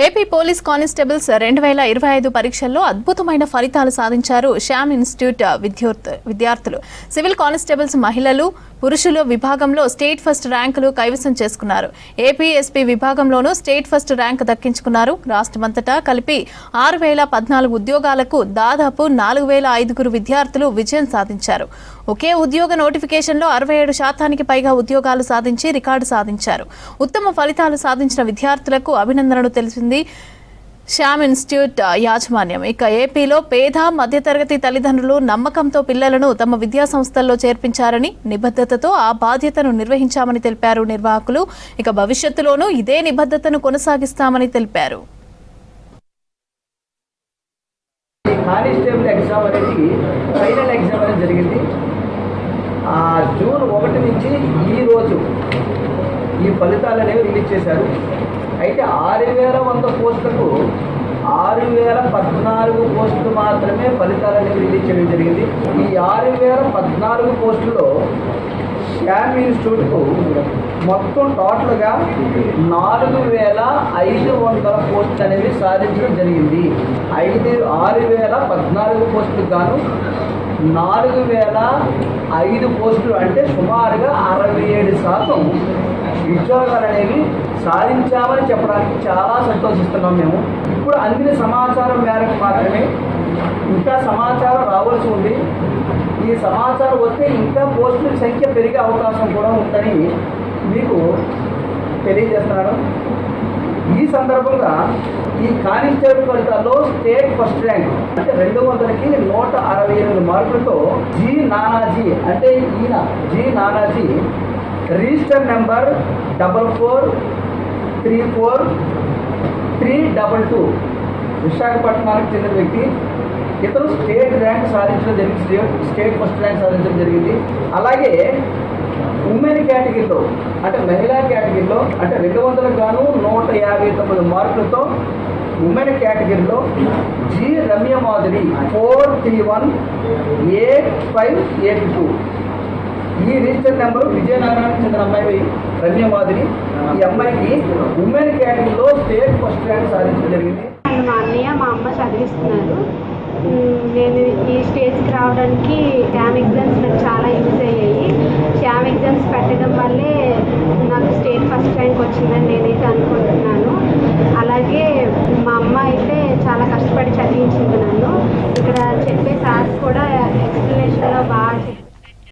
AP police constables 2025 పరీక్షల్లో అద్భుతమైన ఫలితాలు సాధించారు శ్యామ్ ఇన్స్టిట్యూట్ విద్యార్థులు. సివిల్ కానిస్టేబుల్స్ మహిళలు, పురుషుల విభాగంలో స్టేట్ ఫస్ట్ ర్యాంకులు కైవసం చేసుకున్నారు. ఏపీ ఎస్పీ విభాగంలోనూ స్టేట్ ఫస్ట్ ర్యాంక్ దక్కించుకున్నారు. రాష్ట్రమంతటా కలిపి 6014 ఉద్యోగాలకు దాదాపు 4005 విద్యార్థులు విజయం సాధించారు. ఒకే ఉద్యోగ నోటిఫికేషన్లో 67% పైగా ఉద్యోగాలు సాధించి రికార్డు సాధించారు. ఉత్తమ ఫలితాలు సాధించిన విద్యార్థులకు అభినందనలు తెలిసింది శ్యామ్ ఇన్స్టిట్యూట్ యాజమాన్యం. ఇక ఏపీలో పేద మధ్యతరగతి తల్లిదండ్రులు నమ్మకంతో పిల్లలను తమ విద్యా సంస్థల్లో చేర్పించారని, నిబద్ధతతో ఆ బాధ్యతను నిర్వహించామని తెలిపారు నిర్వాహకులు. ఇక భవిష్యత్తులోనూ ఇదే నిబద్ధతను కొనసాగిస్తామని తెలిపారు. కానిస్టేబుల్ ఎగ్జామ్ అనేది ఫైనల్ ఎగ్జామ్ అనేది జరిగింది. జూన్ 1 నుంచి ఈ రోజు ఈ ఫలితాలు అనేవి రిలీజ్ చేశారు. అయితే 6100 పోస్టులకు 6014 పోస్టులు మాత్రమే ఫలితాలు అనేవి రిలీజ్ చేయడం జరిగింది. ఈ 6014 పోస్టులో శ్యామ్ ఇన్స్టిట్యూట్కు మొత్తం టోటల్గా 4500 పోస్టులు అనేవి సాధించడం జరిగింది. 6014 పోస్టులకు గాను 4005 పోస్టులు అంటే సుమారుగా 67% ఉద్యోగాలు అనేవి సాధించామని చెప్పడానికి చాలా సంతోషిస్తున్నాం. మేము ఇప్పుడు అందిన సమాచారం మేరకు మాత్రమే ఇంకా సమాచారం రావాల్సి ఉంది. ఈ సమాచారం వస్తే ఇంకా పోస్టుల సంఖ్య పెరిగే అవకాశం కూడా ఉందని మీకు తెలియజేస్తున్నాను. ఈ సందర్భంగా ఈ కానిస్టేబుల్ ఫలితాల్లో స్టేట్ ఫస్ట్ ర్యాంక్ అంటే 200కి 168 మార్కులతో జి నానాజీ అంటే ఈయన జి నానాజీ రిజిస్టర్ నెంబర్ 4434322 విశాఖపట్నానికి చెందిన వ్యక్తి. ఇతను స్టేట్ ర్యాంక్ సాధించడం జరిగింది, స్టేట్ ఫస్ట్ ర్యాంక్ సాధించడం జరిగింది. అలాగే ఉమెన్ కేటగిరీలో అంటే మహిళా కేటగిరీలో అంటే 200కు గాను 159 మార్కులతో ఉమెన్ కేటగిరీలో జి రమ్య మాధురి 4318582 ఈ రిజిస్టర్ నెంబరు విజయనగరానికి చెందిన అమ్మాయి రమ్య మాధురి. ఈ అమ్మాయికి ఉమెన్ కేటగిరీలో స్టేట్ ఫస్ట్ ర్యాంక్ సాధించడం జరిగింది. మా అన్నయ్య మా అమ్మ చదివిస్తున్నారు. నేను ఈ స్టేజ్కి రావడానికి శ్యామ్ ఎగ్జామ్స్ నాకు చాలా యూజ్ అయ్యాయి. శ్యామ్ ఎగ్జామ్స్ పెట్టడం వల్లే నాకు స్టేట్ ఫస్ట్ ర్యాంక్ వచ్చిందని నేనైతే అనుకుంటున్నాను. అలాగే మా అమ్మ అయితే చాలా కష్టపడి చదివించింది నన్ను. ఇక్కడ చెప్పే సార్స్ కూడా